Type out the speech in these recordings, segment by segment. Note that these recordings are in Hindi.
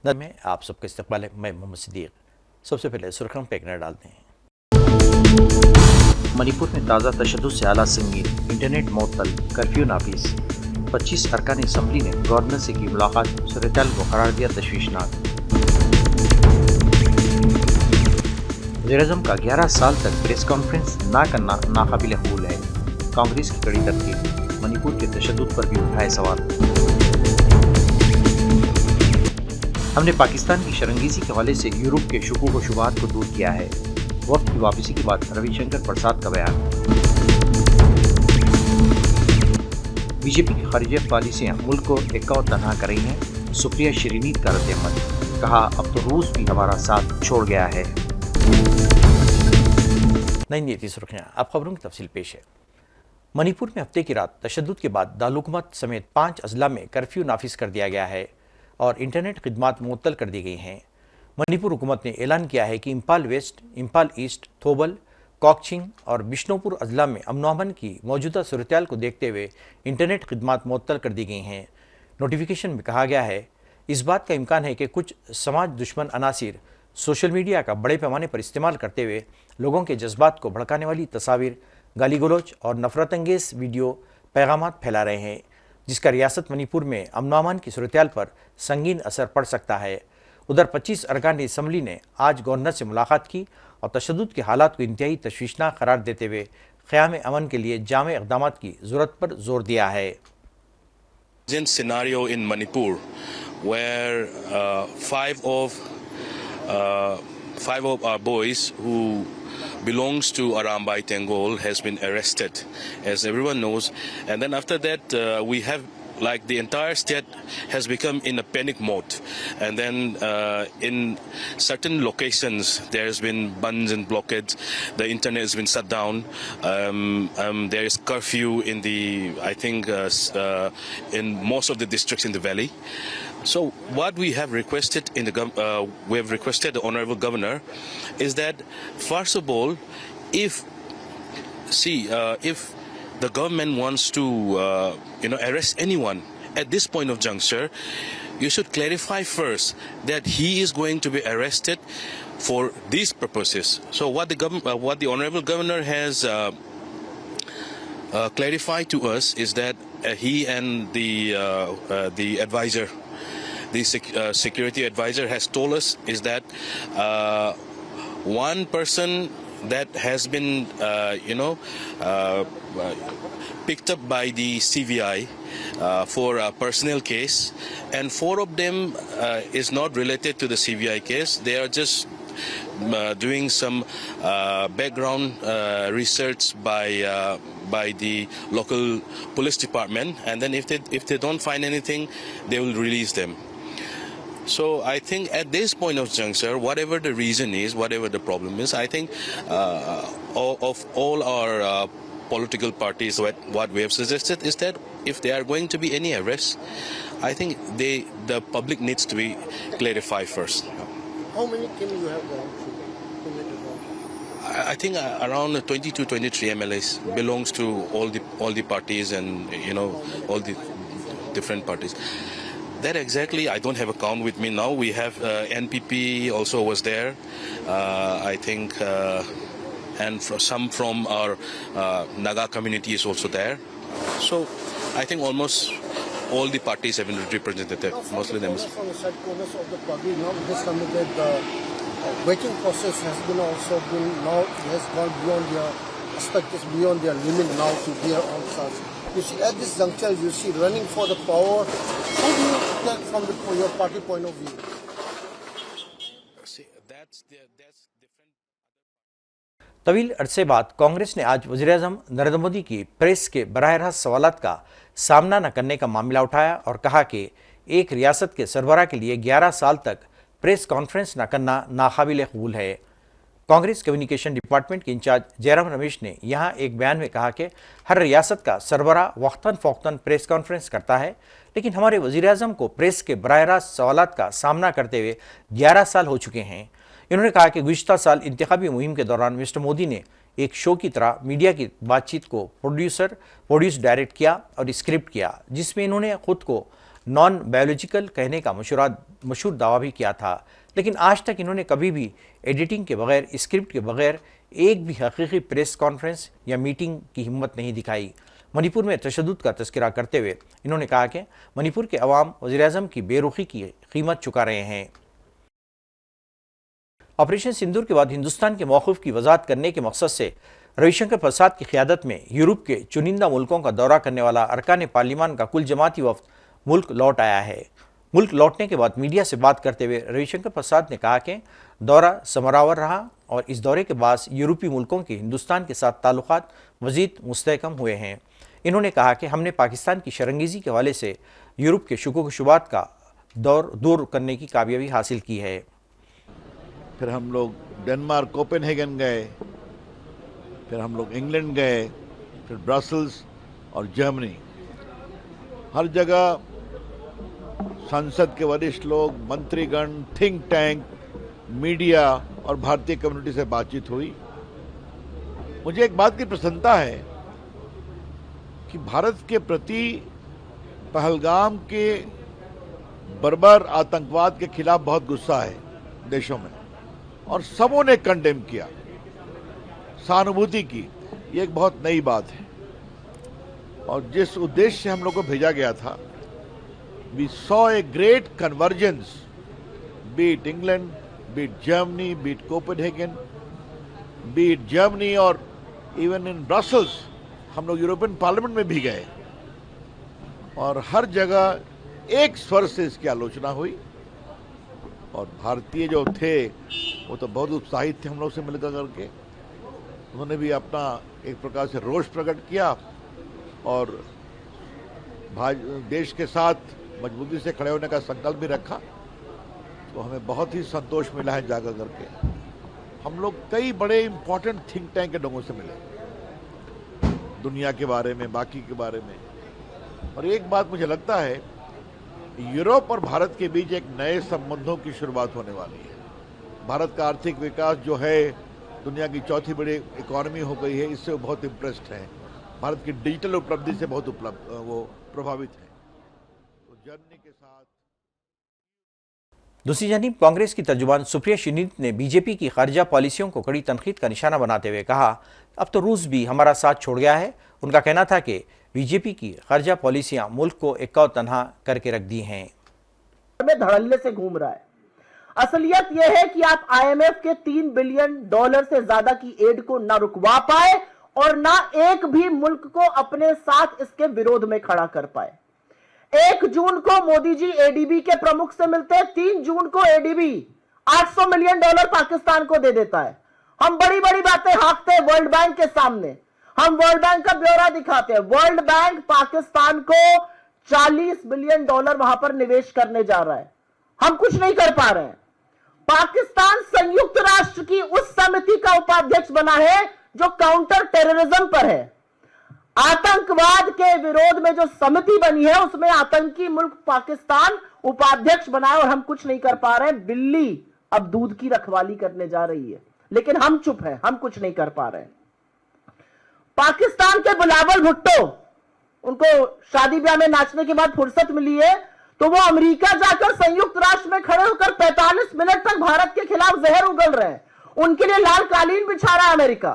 में आप सबका इस्तकबाल है। मैं मोहम्मद सिद्दीक। सबसे पहले सुर्खियों पर एक नज़र डालते हैं। मणिपुर में ताज़ा तशद्दुद से हालात संगीन, इंटरनेट मुअत्तल, कर्फ्यू नाफिज। 25 अरकान असम्बली ने गवर्नर से की मुलाकात, सूरत-ए-हाल को करार दिया तशवीशनाक। वज़ीर-ए-आज़म का 11 साल तक प्रेस कॉन्फ्रेंस ना करना नाकाबिल कबूल है। कांग्रेस की कड़ी तनकीद, मणिपुर के तशद्दुद पर भी उठाए सवाल। हमने पाकिस्तान की शरंगेज़ी के हवाले से यूरोप के शुकूक व शुबहात को दूर किया है। वक्त की वापसी के बाद रविशंकर प्रसाद का बयान। बीजेपी की खारिजा पॉलिसियां मुल्क को एक्का और तनहा कर रही हैं। सुप्रिया शिरीनी का रद्द-ए-अमल, कहा अब तो रूस भी हमारा साथ छोड़ गया है। नई नीति सुर्खियां, अब खबरों की तफसील पेश है। मणिपुर में हफ्ते की रात तशद्दुद के बाद दारुल-हुकूमत समेत 5 अजला में कर्फ्यू नाफिज कर दिया गया है और इंटरनेट खिदमात मुअत्तल कर दी गई हैं। मणिपुर हुकूमत ने ऐलान किया है कि इम्फाल वेस्ट, इम्फाल ईस्ट, थोबल, कॉकचिंग और बिश्नोपुर अजला में अमन की मौजूदा सूरत-ए-हाल को देखते हुए इंटरनेट खिदमात मुअत्तल कर दी गई हैं। नोटिफिकेशन में कहा गया है, इस बात का इम्कान है कि कुछ समाज दुश्मन अनासिर सोशल मीडिया का बड़े पैमाने पर इस्तेमाल करते हुए लोगों के जज्बात को भड़काने वाली तस्वीर, गाली गलौज और नफरत अंगेज वीडियो पैगामात फैला रहे हैं, जिसका रियासत मणिपुर में अमन की सूरत-ए-हाल पर संगीन असर पड़ सकता है। उधर 25 अरकान असम्बली ने आज गवर्नर से मुलाकात की और तशद्दुद के हालात को इंतहाई तशवीशनाक करार देते हुए क़याम अमन के लिए जामे इक़दाम की ज़रूरत पर जोर दिया है। Scenario in Manipur where five of our boys who belongs to Arambai Tengol has been arrested, as everyone knows, and then after that we have like the entire state has become in a panic mode, and then in certain locations there has been bans and blockades, the internet has been shut down, there is curfew in the in most of the districts in the valley. So what we have requested in the we have requested the Honorable Governor is that first of all, if the government wants to arrest anyone at this point of juncture, you should clarify first that he is going to be arrested for these purposes. So what the Honorable Governor has clarified to us is that he and the advisor, the security advisor, has told us is that one person that has been picked up by the CVI for a personal case, and 4 of them is not related to the CVI case. They are just doing some background research by the local police department, and then if they don't find anything, they will release them. So I think at this point of juncture, whatever the reason is, whatever the problem is, I think of all our political parties, what we have suggested is that if there are going to be any arrests, I think the public needs to be clarified first. How many can you have gone? I think around 20 to 23 MLAs belongs to all the parties and all the different parties. That exactly, I don't have a count with me now. We have NPP also was there, I think, and some from our Naga community is also there. So I think almost all the parties have been represented there, mostly them. From the side corners of the party, now it is committed, the waiting process has been also been, now has gone beyond their aspect, is beyond their limit now to their answers. You see, at this juncture, you see running for the power. How do you take from your party point of view? See, that's different. तवील अरसे बाद कांग्रेस ने आज वज़ीर-ए-आज़म नरेंद्र मोदी की प्रेस के बराह रास्त सवालात का सामना न करने का मामला उठाया और कहा कि एक रियासत के सरबराह के लिए 11 साल तक प्रेस कॉन्फ्रेंस न करना नाकाबिल कबूल है। कांग्रेस कम्युनिकेशन डिपार्टमेंट के इंचार्ज जयराम रमेश ने यहां एक बयान में कहा कि हर रियासत का सरबराह वक्तन फ़ौक्तन प्रेस कॉन्फ्रेंस करता है, लेकिन हमारे वज़ीर-ए-आज़म को प्रेस के बराह रास्त सवालात का सामना करते हुए 11 साल हो चुके हैं। इन्होंने कहा कि गुज़िश्ता साल इंतखाबी मुहिम के दौरान मिस्टर मोदी ने एक शो की तरह मीडिया की बातचीत को प्रोड्यूस डायरेक्ट किया और स्क्रिप्ट किया, जिसमें इन्होंने खुद को नॉन बायोलॉजिकल कहने का मशहूर दावा भी किया था, लेकिन आज तक इन्होंने कभी भी एडिटिंग के बगैर, स्क्रिप्ट के बगैर एक भी हकीकी प्रेस कॉन्फ्रेंस या मीटिंग की हिम्मत नहीं दिखाई। मणिपुर में तशद्दुद का तस्करा करते हुए इन्होंने कहा कि मणिपुर के अवाम वज़ीर-ए-आज़म की बेरुखी की कीमत चुका रहे हैं। ऑपरेशन सिंदूर के बाद हिंदुस्तान के मौक़िफ़ की वज़ाहत करने के मकसद से रविशंकर प्रसाद की क़यादत में यूरोप के चुनिंदा मुल्कों का दौरा करने वाला अरकान पार्लियामान का कुल जमाती वफ़द मुल्क लौट आया है। मुल्क लौटने के बाद मीडिया से बात करते हुए रविशंकर प्रसाद ने कहा कि दौरा समरावर रहा और इस दौरे के बाद यूरोपीय मुल्कों के हिंदुस्तान के साथ ताल्लुकात मज़ीद मुस्तहकम हुए हैं। इन्होंने कहा कि हमने पाकिस्तान की शरंगेज़ी के हवाले से यूरोप के शुकूक शुबात का दूर करने की कामयाबी हासिल की है। फिर हम लोग डेनमार्क कोपेनहेगन गए, फिर हम लोग इंग्लैंड गए, फिर ब्रसल्स और जर्मनी। हर जगह संसद के वरिष्ठ लोग, मंत्रीगण, थिंक टैंक, मीडिया और भारतीय कम्युनिटी से बातचीत हुई। मुझे एक बात की प्रसन्नता है कि भारत के प्रति पहलगाम के बर्बर आतंकवाद के खिलाफ बहुत गुस्सा है देशों में, और सबों ने कंडेम किया, सहानुभूति की। ये एक बहुत नई बात है। और जिस उद्देश्य से हम लोग को भेजा गया था, we saw a great convergence, beat England, beat Germany, beat Copenhagen, beat Germany और इवन इन ब्रसल्स। हम लोग यूरोपियन पार्लियामेंट में भी गए और हर जगह एक स्वर से इसकी आलोचना हुई। और भारतीय जो थे वो तो बहुत उत्साहित थे हम लोग से मिलकर करके। उन्होंने भी अपना एक प्रकार से रोष प्रकट किया और देश के साथ मजबूती से खड़े होने का संकल्प भी रखा। तो हमें बहुत ही संतोष मिला है जाकर करके। हम लोग कई बड़े इंपॉर्टेंट थिंक टैंक के लोगों से मिले, दुनिया के बारे में, बाकी के बारे में। और एक बात मुझे लगता है, यूरोप और भारत के बीच एक नए संबंधों की शुरुआत होने वाली है। भारत का आर्थिक विकास जो है दुनिया की चौथी बड़ी इकोनॉमी हो गई है, इससे वो बहुत इम्प्रेस्ड हैं। भारत की डिजिटल उपलब्धि से बहुत वो प्रभावित है। तो जर्मनी के साथ। दूसरी जानिब कांग्रेस की तर्जुमान सुप्रिया श्रीनीत ने बीजेपी की खारजा पॉलिसियों को कड़ी तनकीद का निशाना बनाते हुए कहा, अब तो रूस भी हमारा साथ छोड़ गया है। उनका कहना था कि बीजेपी की खारजा पॉलिसियां मुल्क को एक तनहा करके रख दी हैं। में धड़ल्ले से घूम रहा है। असलियत यह है कि आप आईएमएफ के $3 बिलियन से ज्यादा की एड को ना रुकवा पाए और ना एक भी मुल्क को अपने साथ इसके विरोध में खड़ा कर पाए। 1 जून को मोदी जी एडीबी के प्रमुख से मिलते हैं, 3 जून को एडीबी $800 मिलियन पाकिस्तान को दे देता है। हम बड़ी बड़ी बातें हाँकते हैं वर्ल्ड बैंक के सामने, हम वर्ल्ड बैंक का ब्यौरा दिखाते हैं। वर्ल्ड बैंक पाकिस्तान को $40 बिलियन वहां पर निवेश करने जा रहा है, हम कुछ नहीं कर पा रहे हैं। पाकिस्तान संयुक्त राष्ट्र की उस समिति का उपाध्यक्ष बना है जो काउंटर टेररिज्म पर है। आतंकवाद के विरोध में जो समिति बनी है उसमें आतंकी मुल्क पाकिस्तान उपाध्यक्ष बना है और हम कुछ नहीं कर पा रहे हैं। बिल्ली अब दूध की रखवाली करने जा रही है, लेकिन हम चुप हैं, हम कुछ नहीं कर पा रहे हैं। पाकिस्तान के बिलावल भुट्टो, उनको शादी ब्याह में नाचने के बाद फुर्सत मिली है तो वो अमेरिका जाकर संयुक्त राष्ट्र में खड़े होकर 45 मिनट तक भारत के खिलाफ जहर उगल रहे हैं। उनके लिए लाल कालीन बिछा रहा है अमेरिका।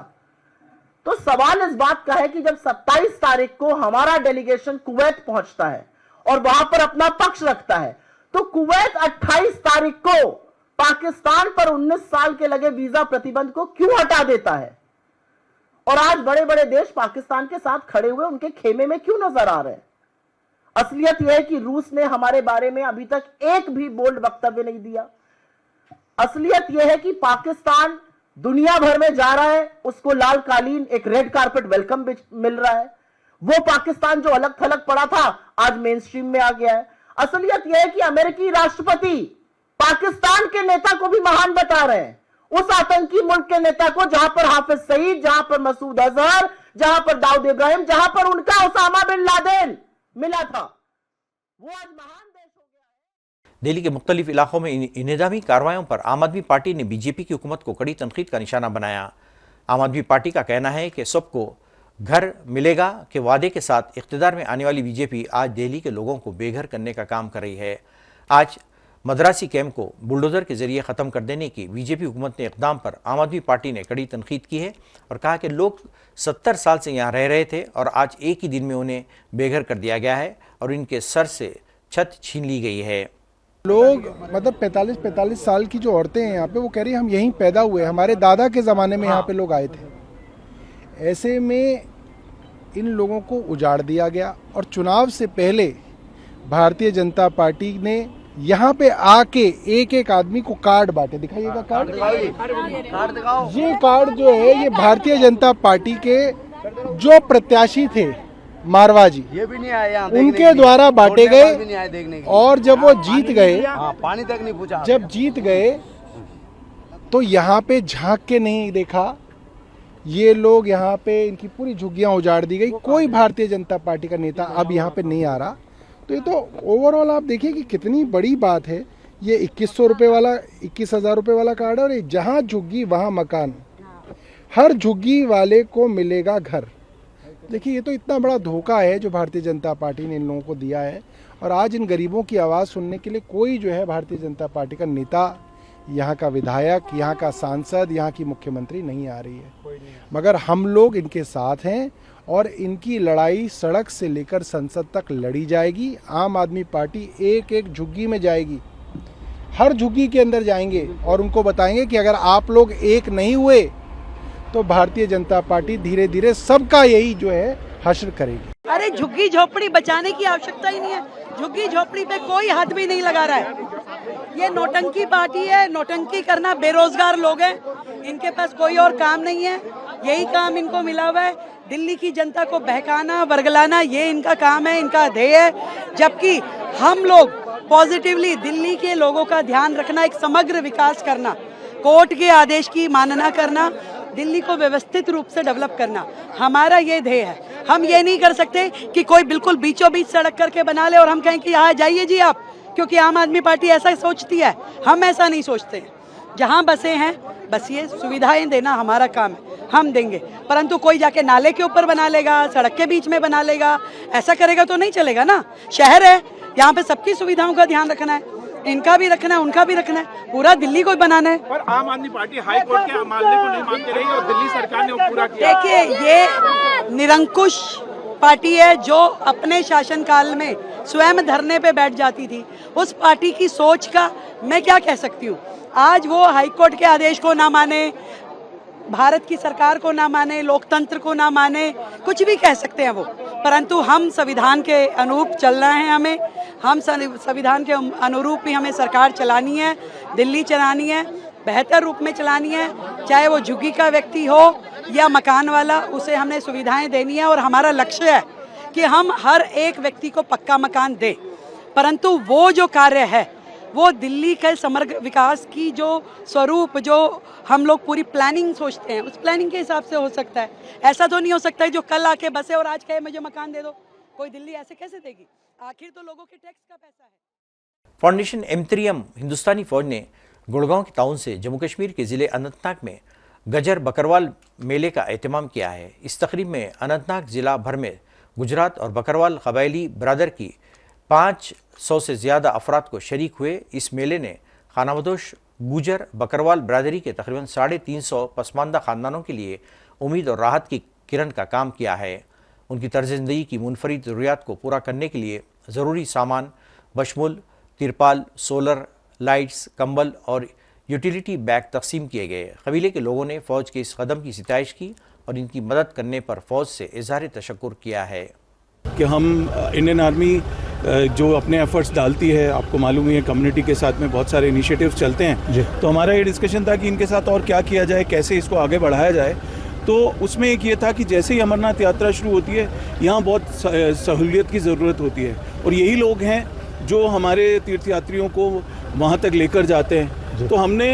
तो सवाल इस बात का है कि जब 27 तारीख को हमारा डेलीगेशन कुवैत पहुंचता है और वहां पर अपना पक्ष रखता है, तो कुवैत 28 तारीख को पाकिस्तान पर 19 साल के लगे वीजा प्रतिबंध को क्यों हटा देता है? और आज बड़े बड़े देश पाकिस्तान के साथ खड़े हुए उनके खेमे में क्यों नजर आ रहे हैं? असलियत यह है कि रूस ने हमारे बारे में अभी तक एक भी बोल्ड वक्तव्य नहीं दिया। असलियत यह है कि पाकिस्तान दुनिया भर में जा रहा है, उसको लाल कालीन, एक रेड कारपेट वेलकम मिल रहा है। वो पाकिस्तान जो अलग थलग पड़ा था आज मेन स्ट्रीम में आ गया है। असलियत यह है कि अमेरिकी राष्ट्रपति पाकिस्तान के नेता को भी महान बता रहे हैं, उस आतंकी मुल्क के नेता को जहां पर हाफिज सईद, जहां पर मसूद अजहर, जहां पर दाऊद इब्राहिम, जहां पर उनका उसामा बिन लादेन मिला था, वो आज महान देश हो गया है। दिल्ली के मुख्तलिफ इलाकों में इंहदामी कार्रवाइयों पर आम आदमी पार्टी ने बीजेपी की हुकूमत को कड़ी तनकीद का निशाना बनाया। आम आदमी पार्टी का कहना है कि सबको घर मिलेगा के वादे के साथ इख्तिदार में आने वाली बीजेपी आज दिल्ली के लोगों को बेघर करने का काम कर रही है। आज मद्रासी कैंप को बुलडोजर के जरिए ख़त्म कर देने की बीजेपी हुकूमत ने इक़दाम पर आम आदमी पार्टी ने कड़ी तनकीद की है और कहा कि लोग 70 साल से यहाँ रह रहे थे और आज एक ही दिन में उन्हें बेघर कर दिया गया है और इनके सर से छत छीन ली गई है। लोग मतलब 45 साल की जो औरतें हैं यहाँ पे, वो कह रही हैं हम यहीं पैदा हुए, हमारे दादा के ज़माने में यहाँ पे लोग आए थे। ऐसे में इन लोगों को उजाड़ दिया गया और चुनाव से पहले भारतीय जनता पार्टी ने यहाँ पे आके एक एक आदमी को कार्ड बांटे। दिखाइएगा कार्ड दिखाओ। ये कार्ड जो है ये भारतीय जनता पार्टी के जो प्रत्याशी थे मारवा जी, ये भी नहीं आए उनके द्वारा बांटे गए और जब वो जीत गए, पानी तक नहीं पूछा, जब जीत गए तो यहाँ पे झांक के नहीं देखा। ये लोग यहाँ पे इनकी पूरी झुग्गियां उजाड़ दी गई। कोई भारतीय जनता पार्टी का नेता अब यहाँ पे नहीं आ रहा। तो ये तो ओवरऑल आप देखिए कि कितनी बड़ी बात है। ये 2100 रुपये वाला 21,000 रुपये वाला कार्ड है और जहाँ झुग्गी वहाँ मकान, हर झुग्गी वाले को मिलेगा घर। देखिए ये तो इतना बड़ा धोखा है जो भारतीय जनता पार्टी ने इन लोगों को दिया है और आज इन गरीबों की आवाज़ सुनने के लिए कोई जो है भारतीय जनता पार्टी का नेता, यहाँ का विधायक, यहाँ का सांसद, यहाँ की मुख्यमंत्री नहीं आ रही है। मगर हम लोग इनके साथ हैं और इनकी लड़ाई सड़क से लेकर संसद तक लड़ी जाएगी। आम आदमी पार्टी एक एक झुग्गी में जाएगी, हर झुग्गी के अंदर जाएंगे और उनको बताएंगे कि अगर आप लोग एक नहीं हुए तो भारतीय जनता पार्टी धीरे धीरे सबका यही जो है हश्र करेगी। अरे झुग्गी झोपड़ी बचाने की आवश्यकता ही नहीं है। झुग्गी झोपड़ी पे कोई हाथ भी नहीं लगा रहा है। ये नौटंकी पार्टी है, नौटंकी करना। बेरोजगार लोग हैं, इनके पास कोई और काम नहीं है, यही काम इनको मिला हुआ है। दिल्ली की जनता को बहकाना, वर्गलाना, ये इनका काम है, इनका ध्येय है। जबकि हम लोग पॉजिटिवली दिल्ली के लोगों का ध्यान रखना, एक समग्र विकास करना, कोर्ट के आदेश की मानना करना, दिल्ली को व्यवस्थित रूप से डेवलप करना, हमारा ये ध्येय है। हम ये नहीं कर सकते कि कोई बिल्कुल बीचों बीच सड़क करके बना ले और हम कहें कि यहाँ जाइए जी आप, क्योंकि आम आदमी पार्टी ऐसा सोचती है। हम ऐसा नहीं सोचते। जहाँ बसे हैं बस ये सुविधाएं देना हमारा काम है, हम देंगे। परंतु कोई जाके नाले के ऊपर बना लेगा, सड़क के बीच में बना लेगा, ऐसा करेगा तो नहीं चलेगा ना। शहर है, यहाँ पे सबकी सुविधाओं का ध्यान रखना है, इनका भी रखना है, उनका भी रखना है, पूरा दिल्ली को बनाना है। पर आम आदमी पार्टी हाई कोर्ट के मामले को नहीं मानती रही और दिल्ली सरकार ने वो पूरा किया। देखिए ये निरंकुश पार्टी है जो अपने शासनकाल में स्वयं धरने पे बैठ जाती थी। उस पार्टी की सोच का मैं क्या कह सकती हूँ। आज वो हाई कोर्ट के आदेश को ना माने, भारत की सरकार को ना माने, लोकतंत्र को ना माने, कुछ भी कह सकते हैं वो, परंतु हम संविधान के अनुरूप चलना है। हम संविधान के अनुरूप ही हमें सरकार चलानी है, दिल्ली चलानी है, बेहतर रूप में चलानी है। चाहे वो झुग्गी का व्यक्ति हो या मकान वाला, उसे हमने सुविधाएं देनी है और हमारा लक्ष्य है कि हम हर एक व्यक्ति को पक्का मकान दें। परंतु वो जो कार्य है वो दिल्ली के समग्र विकास की जो स्वरूप, जो हम लोग पूरी प्लानिंग सोचते हैं, उस प्लानिंग के हिसाब से हो सकता है। ऐसा तो नहीं हो सकता है जो कल आके बसे और आज कहे मुझे मकान दे दो। कोई दिल्ली ऐसे कैसे देगी? आखिर तो लोगों के टैक्स का पैसा है। फाउंडेशन M3M हिंदुस्तानी फौज ने गुड़गांव के ताउन से जम्मू कश्मीर के ज़िले अनंतनाग में गजर बकरवाल मेले का एहतमाम किया है। इस तकरीब में अनंतनाग ज़िला भर में गुजरात और बकरवाल कबायली बरादर की 500 से ज़्यादा अफराद को शरीक हुए। इस मेले ने खानाबदोश गुजर बकरवाल बरादरी के तकरीबन 350 पसमानदा ख़ानदानों के लिए उम्मीद और राहत की किरण का काम किया है। उनकी तर्ज ज़िंदगी की मुनफरिद ज़रूरियात को पूरा करने के लिए ज़रूरी सामान बशमुल तिरपाल, सोलर लाइट्स, कंबल और यूटिलिटी बैग तकसीम किए गए। कबीले के लोगों ने फ़ौज के इस कदम की सिताइश की और इनकी मदद करने पर फ़ौज से इज़हार तशक्कुर किया है कि हम इंडियन आर्मी जो अपने एफर्ट्स डालती है, आपको मालूम ही है कम्युनिटी के साथ में बहुत सारे इनिशिएटिव्स चलते हैं, तो हमारा ये डिस्कशन था कि इनके साथ और क्या किया जाए, कैसे इसको आगे बढ़ाया जाए। तो उसमें एक ये था कि जैसे ही अमरनाथ यात्रा शुरू होती है, यहाँ बहुत सहूलियत की ज़रूरत होती है और यही लोग हैं जो हमारे तीर्थयात्रियों को वहाँ तक लेकर जाते हैं। तो हमने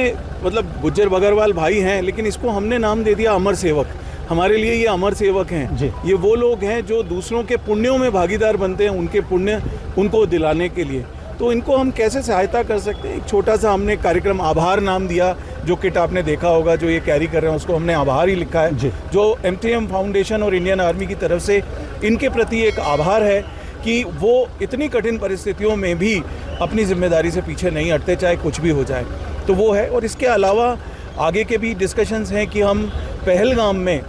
मतलब गुज्जर बकरवाल भाई हैं, लेकिन इसको हमने नाम दे दिया अमर सेवक। हमारे लिए ये अमर सेवक हैं। ये वो लोग हैं जो दूसरों के पुण्यों में भागीदार बनते हैं, उनके पुण्य उनको दिलाने के लिए। तो इनको हम कैसे सहायता कर सकते हैं। एक छोटा सा हमने कार्यक्रम आभार नाम दिया, जो किट आपने देखा होगा, जो ये कैरी कर रहे हैं उसको हमने आभार ही लिखा है, जो MTM फाउंडेशन और इंडियन आर्मी की तरफ से इनके प्रति एक आभार है कि वो इतनी कठिन परिस्थितियों में भी अपनी जिम्मेदारी से पीछे नहीं हटते, चाहे कुछ भी हो जाए। तो वो है। और इसके अलावा आगे के भी डिस्कशंस हैं कि हम पहलगाम में,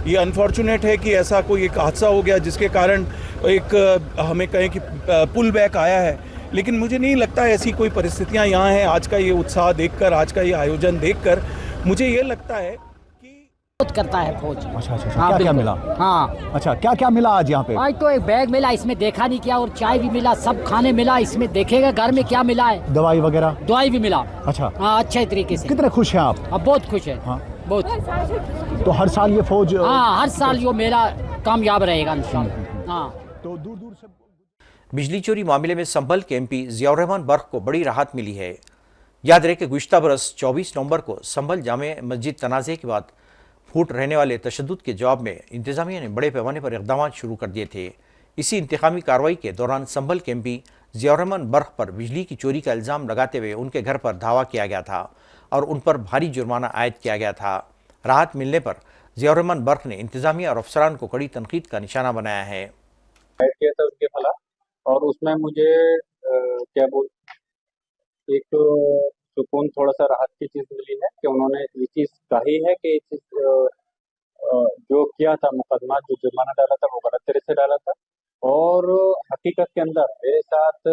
ये अनफॉर्चुनेट है कि ऐसा कोई एक हादसा हो गया जिसके कारण एक हमें कहें कि पुल बैक आया है, लेकिन मुझे नहीं लगता ऐसी कोई परिस्थितियां यहाँ हैं। आज का ये उत्साह देखकर, आज का ये आयोजन देखकर मुझे ये लगता है कि करता है फौज। अच्छा, क्या क्या मिला? हाँ, अच्छा, क्या क्या मिला आज यहाँ पे? आज तो एक बैग मिला, इसमें देखा नहीं क्या, और चाय भी मिला, सब खाने मिला, इसमें देखेगा घर में क्या मिला है, दवाई वगैरह? दवाई भी मिला। अच्छा, हाँ, अच्छे तरीके से। कितने खुश हैं आप? अब बहुत खुश है। हाँ, बहुत। तो हर साल ये फौज? हाँ, हर साल ये मेला कामयाब रहेगा इंशाल्लाह। हाँ, तो दूर दूर से। बिजली चोरी मामले में संभल के MP जियाउर रहमान बर्क को बड़ी राहत मिली है। याद रहे कि गुज़िश्ता बरस 24 नवंबर को संभल जामे मस्जिद तनाज़े के बाद फूट रहने वाले तशद्दुद के जवाब में इंतजामिया ने बड़े पैमाने पर इक़दाम शुरू कर दिए थे। इसी इंतकामी कार्रवाई के दौरान संभल के MP जियाउर रहमान बर्क पर बिजली की चोरी का इल्ज़ाम लगाते हुए उनके घर पर धावा किया गया था और उन पर भारी जुर्माना आयद किया गया था। राहत मिलने पर जियाउर रहमान बर्क ने इंतजामिया और अफसरान को कड़ी तनकीद का निशाना बनाया है। किया था उसके खिलाफ, और उसमें मुझे एक सुकून, थोड़ा सा राहत की चीज़ मिली है कि उन्होंने ये चीज़ कही है कि ये चीज़ जो किया था, मुकदमा जो जुर्माना डाला था वो गलत तरह से डाला था, और हकीकत के अंदर मेरे साथ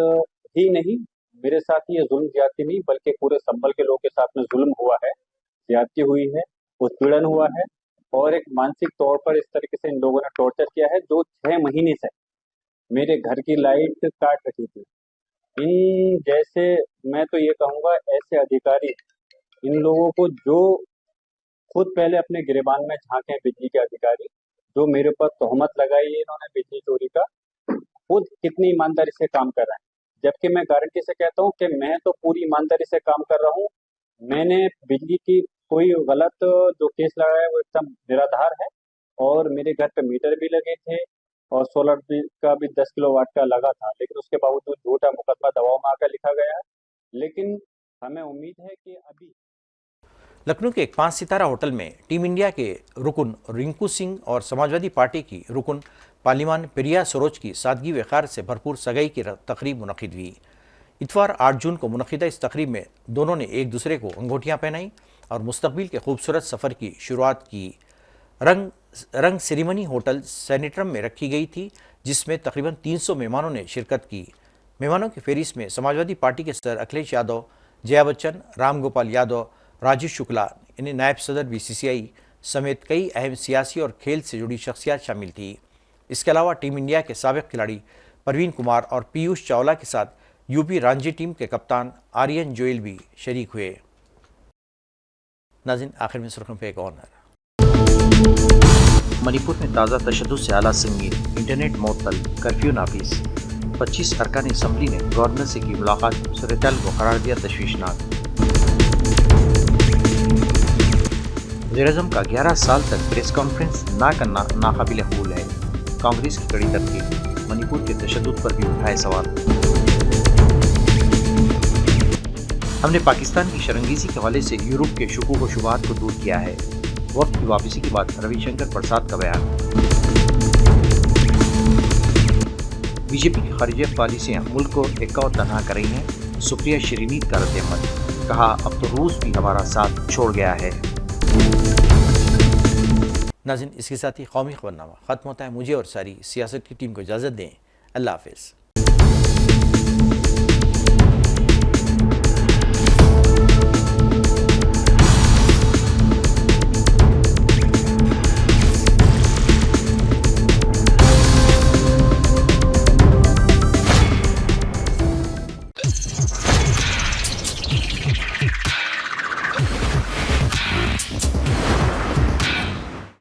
ही नहीं, मेरे साथ ही ये जुल्म ज्यादती नहीं बल्कि पूरे संभल के लोगों के साथ में जुल्म हुआ है, ज्यादती हुई है, उत्पीड़न हुआ है, और एक मानसिक तौर पर इस तरीके से इन लोगों ने टॉर्चर किया है जो 6 महीने से मेरे घर की लाइट काट रही थी। इन जैसे, मैं तो ये कहूँगा, ऐसे अधिकारी, इन लोगों को जो खुद पहले अपने गिरेबान में झांके बिजली के अधिकारी, जो मेरे पर तोहमत लगाई है इन्होंने बिजली चोरी का, खुद कितनी ईमानदारी से काम कर रहे हैं, जबकि मैं गारंटी से कहता हूँ कि मैं तो पूरी ईमानदारी से काम कर रहा हूँ। मैंने बिजली की कोई गलत जो केस लगाया वो एकदम निराधार है, और मेरे घर पे मीटर भी लगे थे और सोलर का भी 10 किलोवाट का लगा था, लेकिन उसके बावजूद झूठा मुकदमा दबाव में आकर लिखा गया है। लेकिन हमें उम्मीद है कि अभी लखनऊ के एक 5 सितारा होटल में टीम इंडिया के रुकन रिंकू सिंह और समाजवादी पार्टी की रुकन पार्लिमान प्रिया सरोज की सादगी वक़ार से भरपूर सगाई की तकरीब मुनक़िद हुई। इतवार 8 जून को मुनक़िदा इस तकरीब में दोनों ने एक दूसरे को अंगूठियाँ पहनाई और मुस्तकबिल के खूबसूरत सफ़र की शुरुआत की। रंग सेरेमनी होटल सैनिट्रम में रखी गई थी, जिसमें तकरीबन 300 मेहमानों ने शिरकत की। मेहमानों की फहरिस्त में समाजवादी पार्टी के सदर अखिलेश यादव, जया बच्चन, राम गोपाल यादव, राजू शुक्ला, इन्हें नायब सदर BCCI समेत कई अहम सियासी और खेल से जुड़ी शख्सियात शामिल थी। इसके अलावा टीम इंडिया के साबिक़ खिलाड़ी परवीन कुमार और पीयूष चावला के साथ यूपी रणजी टीम के कप्तान आर्यन जोयल भी शरीक हुए। नाज़रीन, आखिर में सुर्खियों पे एक और नज़र। मणिपुर में ताज़ा तशद्दुद से आला संगीन, इंटरनेट मअतल, कर्फ्यू नाफिज। 25 अरकान असम्बली ने गवर्नर से की मुलाकात, सूरत-ए-हाल को करार दिया तशवीशनाक। वज़ीर-ए-आज़म का 11 साल तक प्रेस कॉन्फ्रेंस ना करना नाकाबिल कबूल है। कांग्रेस की कड़ी तरकीब, मणिपुर के तशद्दुद पर भी उठाए सवाल। हमने पाकिस्तान की शरंगेज़ी के हवाले से यूरोप के शुकूक व शुबहात को दूर किया है। वक्त की वापसी के बाद रविशंकर प्रसाद का बयान। बीजेपी की खारिजिया पॉलिसियां मुल्क को एक्का और तनहा कर रही हैं। सुप्रिया शरीनीत का रद्द-ए-अमल, कहा अब तो रूस भी हमारा साथ छोड़ गया है। नाज़रीन, इसके साथ ही कौमी खबरनामा खत्म होता है। मुझे और सारी सियासत की टीम को इजाज़त दें। अल्लाह हाफ़िज़।